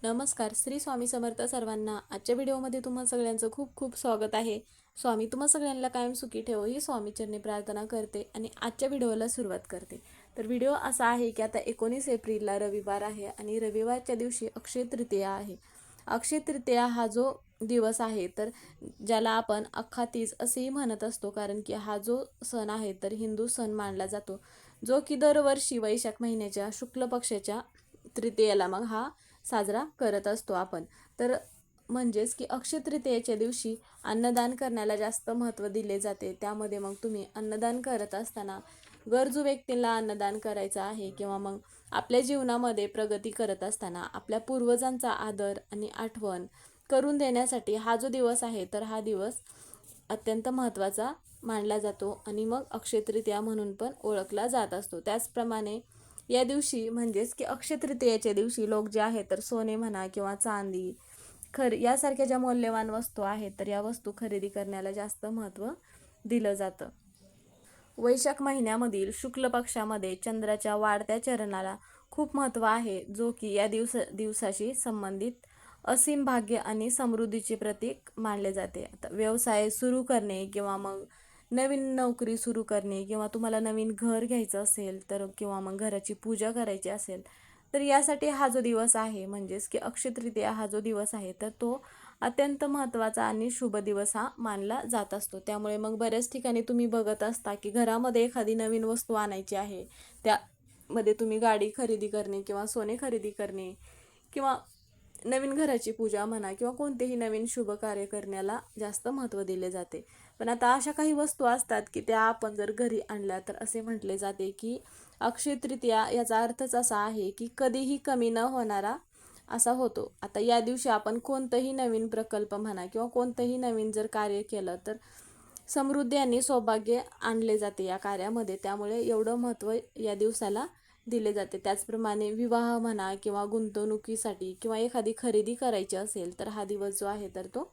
नमस्कार. श्री स्वामी समर्थ सर्वांना. आजच्या व्हिडिओमध्ये तुम्हा सगळ्यांचं खूप खूप स्वागत आहे. स्वामी तुम्हा सगळ्यांना कायम सुखी ठेवो ही स्वामीचरणी प्रार्थना करते आणि आजच्या व्हिडिओला सुरुवात करते. तर व्हिडिओ असा आहे की आता 19 एप्रिलला रविवार आहे आणि रविवारच्या दिवशी अक्षय तृतीया आहे. अक्षय तृतीया हा जो दिवस आहे तर ज्याला आपण अख्खा तीज असेही म्हणत असतो, कारण की हा जो सण आहे तर हिंदू सण मानला जातो, जो की दरवर्षी वैशाख महिन्याच्या शुक्ल पक्षाच्या तृतीयेला मग हा साजरा करत असतो आपण. तर म्हणजेच की अक्षय तृतीयेच्या दिवशी अन्नदान करण्याला जास्त महत्त्व दिले जाते. त्यामध्ये मग तुम्ही अन्नदान करत असताना गरजू व्यक्तींना अन्नदान करायचं आहे, किंवा मग आपल्या जीवनामध्ये प्रगती करत असताना आपल्या पूर्वजांचा आदर आणि आठवण करून देण्यासाठी हा जो दिवस आहे तर हा दिवस अत्यंत महत्त्वाचा मानला जातो आणि मग अक्षय तृतीया म्हणून पण ओळखला जात असतो. त्याचप्रमाणे या दिवशी म्हणजेच की अक्षय तृतीयेच्या दिवशी लोक जे आहेत तर सोने म्हणा किंवा चांदी यासारख्या ज्या मौल्यवान वस्तू आहेत तर या वस्तू खरेदी करण्याला जास्त महत्त्व दिलं जातं. वैशाख महिन्यामधील शुक्ल पक्षामध्ये चंद्राच्या वाढत्या चरणाला खूप महत्त्व आहे, जो की या दिवसाशी संबंधित असीम भाग्य आणि समृद्धीचे प्रतीक मानले जाते. आता व्यवसाय सुरू करणे किंवा मग नवीन नोकरी सुरू करणे किंवा तुम्हाला नवीन घर घ्यायचं असेल तर किंवा मग घराची पूजा करायची असेल तर यासाठी हा जो दिवस आहे म्हणजेच की अक्षय तृतीया हा जो दिवस आहे तर तो अत्यंत महत्त्वाचा आणि शुभ दिवस हा मानला जात असतो. त्यामुळे मग बऱ्याच ठिकाणी तुम्ही बघत असता की घरामध्ये एखादी नवीन वस्तू आणायची आहे, त्यामध्ये तुम्ही गाडी खरेदी करणे किंवा सोने खरेदी करणे किंवा नवीन घराची पूजा म्हणा किंवा कोणतेही नवीन शुभ कार्य करण्याला जास्त महत्त्व दिले जाते. पण आता अशा काही वस्तू असतात की त्या आपण जर घरी आणल्या तर असे म्हटले जाते की अक्षय तृतीया याचा अर्थच असा आहे की कधीही कमी न होणारा असा होतो. आता या दिवशी आपण कोणतंही नवीन प्रकल्प म्हणा किंवा कोणतंही नवीन जर कार्य केलं तर समृद्धी आणि सौभाग्य आणले जाते या कार्यामध्ये. त्यामुळे एवढं महत्त्व या दिवसाला दिले जाते. त्याचप्रमाणे विवाह म्हणा किंवा गुंतवणुकीसाठी किंवा एखादी खरेदी करायची असेल तर हा दिवस जो आहे तर तो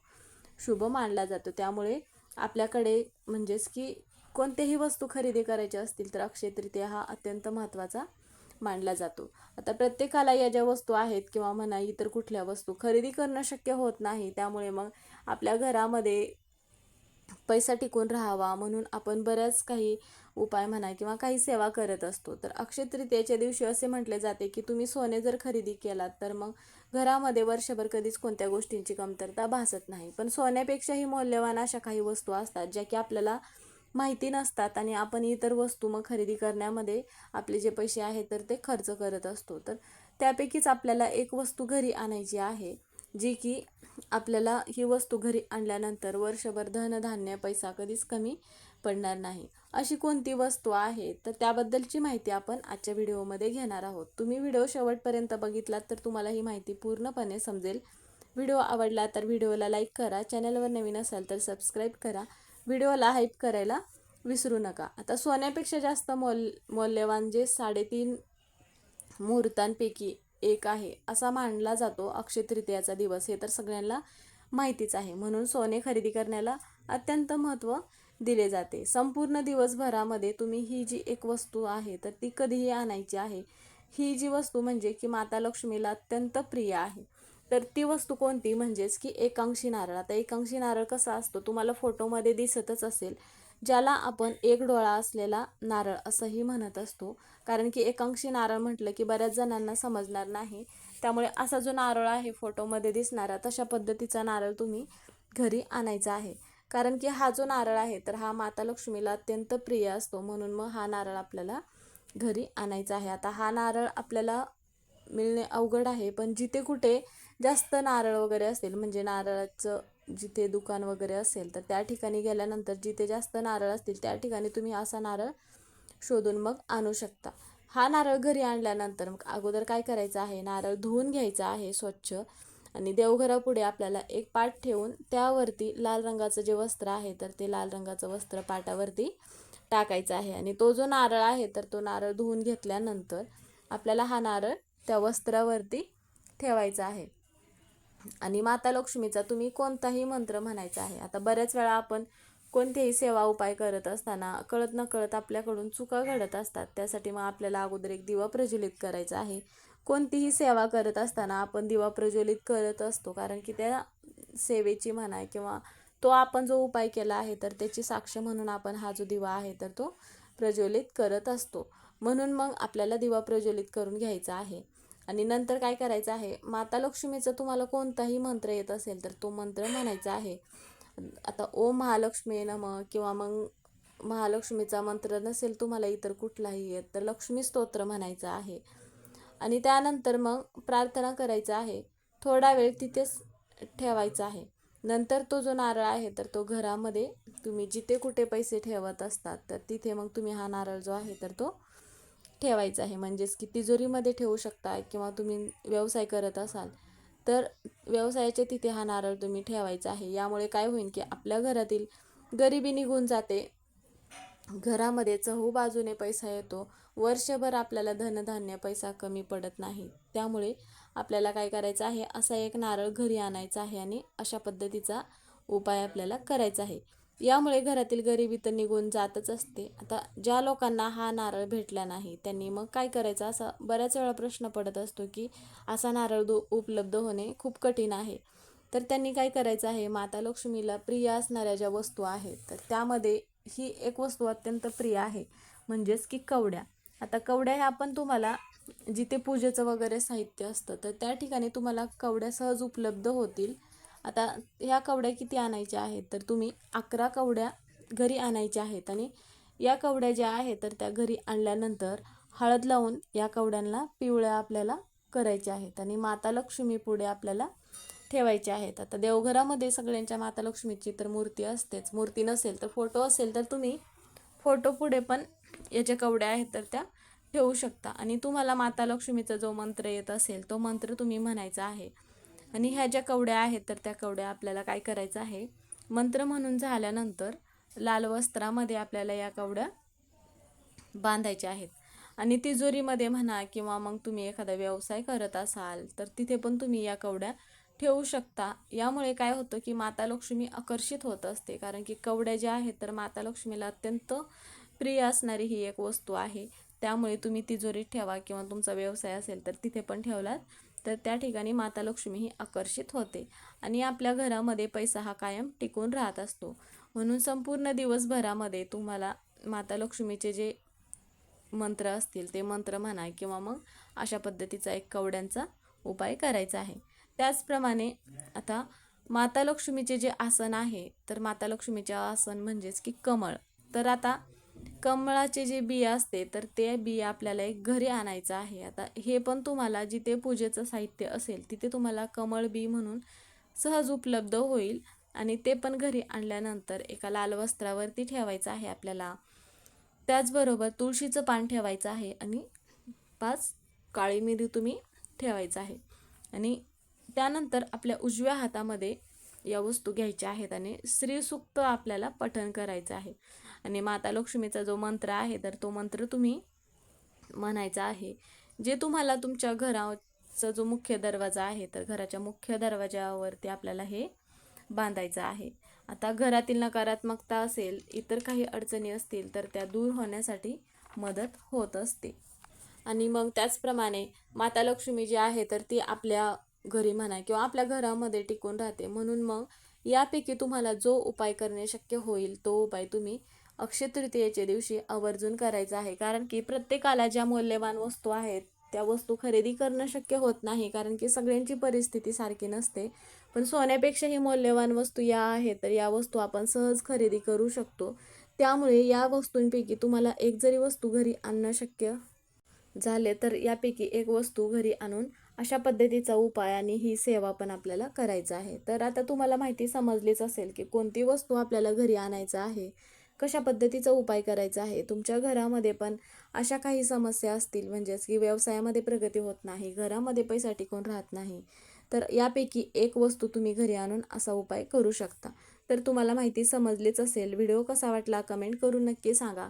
शुभ मानला जातो. त्यामुळे आपल्याकडे म्हणजेच की कोणतेही वस्तू खरेदी करायची असतील तर अक्षय तृतीया हा अत्यंत महत्त्वाचा मानला जातो. आता प्रत्येकाला या ज्या वस्तू आहेत किंवा म्हणा इतर कुठल्या वस्तू खरेदी करणं शक्य होत नाही, त्यामुळे मग आपल्या घरामध्ये पैसा टिकून राहावा म्हणून आपण बऱ्याच काही उपाय म्हणा किंवा काही सेवा करत असतो. तर अक्षय तृतीयेच्या दिवशी असे म्हटले जाते की तुम्ही सोने जर खरेदी केलात तर मग घरामध्ये वर्षभर कधीच कोणत्या गोष्टींची कमतरता भासत नाही. पण सोन्यापेक्षाही मौल्यवान अशा काही वस्तू असतात ज्या की आपल्याला माहिती नसतात आणि आपण इतर वस्तू मग खरेदी करण्यामध्ये आपले जे पैसे आहेत तर ते खर्च करत असतो. तर त्यापैकीच आपल्याला एक वस्तू घरी आणायची आहे, जी की आपल्याला ही वस्तू घरी आणल्यानंतर वर्षभर धनधान्य पैसा कधीच कमी पडणार नाही. अशी कोणती वस्तू आहे तर त्याबद्दलची माहिती आपण आजच्या व्हिडिओमध्ये घेणार आहोत. तुम्ही व्हिडिओ शेवटपर्यंत बघितलात तर तुम्हाला ही माहिती पूर्णपणे समजेल. व्हिडिओ आवडला तर व्हिडिओला लाईक करा, चॅनलवर नवीन असाल तर सबस्क्राईब करा, व्हिडिओला हाईप करायला विसरू नका. आता सोन्यापेक्षा जास्त मौल्यवान जे 3.5 मुहूर्तांपैकी एक आहे असा मानला जातो अक्षय तृतीयाचा दिवस, हे तर सगळ्यांना माहितीच आहे. म्हणून सोने खरेदी करण्याला अत्यंत महत्त्व दिले जाते. संपूर्ण दिवसभरामध्ये तुम्ही ही जी एक वस्तू आहे तर ती कधीही आणायची आहे. ही जी वस्तू म्हणजे की माता लक्ष्मीला अत्यंत प्रिय आहे. तर ती वस्तू कोणती म्हणजेच की एकांशी नारळ. आता एकांशी नारळ कसा असतो तुम्हाला फोटोमध्ये दिसतच असेल, ज्याला आपण एक डोळा असलेला नारळ असंही म्हणत असतो. कारण की एकांशी नारळ म्हटलं की बऱ्याच जणांना समजणार नाही, त्यामुळे असा जो नारळ आहे फोटोमध्ये दिसणारा तशा पद्धतीचा नारळ तुम्ही घरी आणायचा आहे. कारण की हा जो नारळ आहे तर हा माता लक्ष्मीला अत्यंत प्रिय असतो, म्हणून मग हा नारळ आपल्याला घरी आणायचा आहे. आता हा नारळ आपल्याला मिळणे अवघड आहे, पण जिथे कुठे जास्त नारळ वगैरे असेल म्हणजे नारळाचं जिथे दुकान वगैरे असेल तर त्या ठिकाणी गेल्यानंतर जिथे जास्त नारळ असतील त्या ठिकाणी तुम्ही असा नारळ शोधून मग आणू शकता. हा नारळ घरी आणल्यानंतर मग अगोदर काय करायचं आहे, नारळ धुवून घ्यायचा आहे स्वच्छ आणि देवघरापुढे आपल्याला एक पाट ठेवून त्यावरती लाल रंगाचं जे वस्त्र आहे तर ते लाल रंगाचं वस्त्र पाटावरती टाकायचं आहे. आणि तो जो नारळ आहे तर तो नारळ धुवून घेतल्यानंतर आपल्याला हा नारळ त्या वस्त्रावरती ठेवायचा आहे आणि माता लक्ष्मीचा तुम्ही कोणताही मंत्र म्हणायचा आहे. आता बऱ्याच वेळा आपण कोणतेही सेवा उपाय करत असताना कळत नकळत आपल्याकडून चुका घडत असतात. त्यासाठी मग आपल्याला अगोदर एक दिवा प्रज्वलित करायचा आहे. कोणतीही सेवा करत असताना आपण दिवा प्रज्वलित करत असतो, कारण की त्या सेवेची म्हणा किंवा तो आपण जो उपाय केला आहे तर त्याची साक्ष म्हणून आपण हा जो दिवा आहे तर तो प्रज्वलित करत असतो. म्हणून मग आपल्याला दिवा प्रज्वलित करून घ्यायचा आहे. आणि नंतर काय करायचं आहे, माता लक्ष्मीचा तुम्हाला कोणताही मंत्र येत असेल तर तो मंत्र म्हणायचा आहे. आता ओम महालक्ष्मी नमः किंवा मग महालक्ष्मीचा मंत्र नसेल तुम्हाला इतर कुठलाही येत तर लक्ष्मी स्तोत्र म्हणायचं आहे. आणि त्यानंतर मग प्रार्थना करायचा आहे. थोडा वेळ तिथेच ठेवायचा आहे. नंतर तो जो नारळ आहे तर तो घरामध्ये तुम्ही जिथे कुठे पैसे ठेवत असतात तर तिथे मग तुम्ही हा नारळ जो आहे तर तो ठेवायचा आहे. म्हणजेच की तिजोरीमध्ये ठेवू शकता किंवा तुम्ही व्यवसाय करत असाल तर व्यवसायाच्या तिथे हा नारळ तुम्ही ठेवायचा आहे. यामुळे काय होईल की आपल्या घरातील गरिबी निघून जाते, घरामध्ये चहूबाजूने पैसा येतो, वर्षभर आपल्याला धनधान्य पैसा कमी पडत नाही. त्यामुळे आपल्याला काय करायचं आहे, असा एक नारळ घरी आणायचा आहे आणि अशा पद्धतीचा उपाय आपल्याला करायचा आहे. यामुळे घरातील गरिबी तर निघून जातच असते. आता ज्या लोकांना हा नारळ भेटला नाही त्यांनी मग काय करायचं, असा बऱ्याच वेळा प्रश्न पडत असतो की असा नारळ उपलब्ध होणे खूप कठीण आहे. तर त्यांनी काय करायचं आहे, माता लक्ष्मीला प्रिय असणाऱ्या ज्या वस्तू आहेत तर त्यामध्ये ही एक वस्तू अत्यंत प्रिय आहे, म्हणजेच की कवड्या. आता कवड्या ह्या आपण तुम्हाला जिथे पूजेचं वगैरे साहित्य असतं तर त्या ठिकाणी तुम्हाला कवड्या सहज उपलब्ध होतील. आता ह्या कवड्या किती आणायच्या आहेत तर तुम्ही 11 कवड्या घरी आणायच्या आहेत. आणि या कवड्या ज्या आहेत तर त्या घरी आणल्यानंतर हळद लावून या कवड्यांना पिवळ्या आपल्याला करायच्या आहेत आणि माता लक्ष्मी पुढे आपल्याला ठेवायचे आहेत. आता देवघरामध्ये सगळ्यांच्या माता लक्ष्मीची तर मूर्ती असतेच, मूर्ती नसेल तर फोटो असेल तर तुम्ही फोटो पुढे पण याच्या कवड्या आहेत तर त्या ठेवू शकता. आणि तुम्हाला माता लक्ष्मीचा जो मंत्र येत असेल तो मंत्र तुम्ही म्हणायचा आहे. आणि ह्या ज्या कवड्या आहेत तर त्या कवड्या आपल्याला काय करायचं आहे, मंत्र म्हणून झाल्यानंतर लाल वस्त्रामध्ये आपल्याला या कवड्या बांधायच्या आहेत. आणि तिजोरीमध्ये म्हणा किंवा मग तुम्ही एखादा व्यवसाय करत असाल तर तिथे पण तुम्ही या कवड्या ठेवू शकता. यामुळे काय होतं की माता लक्ष्मी आकर्षित होत असते, कारण की कवड्या ज्या आहेत तर माता लक्ष्मीला अत्यंत प्रिय असणारी ही एक वस्तू आहे. त्यामुळे तुम्ही तिजोरीत ठेवा किंवा तुमचा व्यवसाय असेल तर तिथे पण ठेवलात तर त्या ठिकाणी माता लक्ष्मी ही आकर्षित होते आणि आपल्या घरामध्ये पैसा हा कायम टिकून राहत असतो. म्हणून संपूर्ण दिवसभरामध्ये तुम्हाला माता लक्ष्मीचे जे मंत्र असतील ते मंत्र म्हणा किंवा मग अशा पद्धतीचा एक कवड्यांचा उपाय करायचा आहे. त्याचप्रमाणे आता माता लक्ष्मीचे जे आसन आहे तर माता लक्ष्मीचे आसन म्हणजेच की कमळ. तर आता कमळाचे जे बिया असते तर ते बिया आपल्याला एक घरी आणायचं आहे. आता हे पण तुम्हाला जिथे पूजेचं साहित्य असेल तिथे तुम्हाला कमळ बी म्हणून सहज उपलब्ध होईल. आणि ते पण घरी आणल्यानंतर एका लाल वस्त्रावरती ठेवायचं आहे आपल्याला. त्याचबरोबर तुळशीचं पान ठेवायचं आहे आणि 5 काळी मिरी तुम्ही ठेवायचं आहे. आणि त्यानंतर आपल्या उजव्या हातामध्ये या वस्तू घ्यायच्या आहेत आणि श्रीसूक्त आपल्याला पठण करायचं आहे. आणि माता लक्ष्मीचा जो मंत्र आहे तर तो मंत्र तुम्ही म्हणायचा आहे. जे तुम्हाला तुमच्या घराचा जो मुख्य दरवाजा आहे तर घराच्या मुख्य दरवाजावरती आपल्याला हे बांधायचं आहे. आता घरातील नकारात्मकता असेल, इतर काही अडचणी असतील तर त्या दूर होण्यासाठी मदत होत असते. आणि मग त्याचप्रमाणे माता लक्ष्मी जी आहे तर ती आपल्या घरी म्हणा किंवा आपल्या घरामध्ये टिकून राहते. म्हणून मग यापैकी तुम्हाला जो उपाय करणे शक्य होईल तो उपाय तुम्ही अक्षय तृतीयेच्या दिवशी आवर्जून करायचा आहे. कारण की प्रत्येकाला ज्या मौल्यवान वस्तू आहेत त्या वस्तू खरेदी करणं शक्य होत नाही, कारण की सगळ्यांची परिस्थिती सारखी नसते. पण सोन्यापेक्षाही मौल्यवान वस्तू या आहेत तर या वस्तू आपण सहज खरेदी करू शकतो. त्यामुळे या वस्तूंपैकी तुम्हाला एक जरी वस्तू घरी आणणं शक्य झाले तर यापैकी एक वस्तू घरी आणून अशा पद्धतीचा उपाय आणि ही सेवा पण आपल्याला करायचं आहे. तर आता तुम्हाला माहिती समजलीच असेल की कोणती वस्तू आपल्याला घरी आणायचं आहे, कशा पद्धतीचा उपाय करायचा आहे. तुमच्या घरामध्ये पण अशा काही समस्या असतील, म्हणजेच की व्यवसायामध्ये प्रगती होत नाही, घरामध्ये पैसा टिकून राहत नाही, तर यापैकी एक वस्तू तुम्ही घरी आणून असा उपाय करू शकता. तर तुम्हाला माहिती समजलीच असेल. व्हिडिओ कसा वाटला कमेंट करून नक्की सांगा.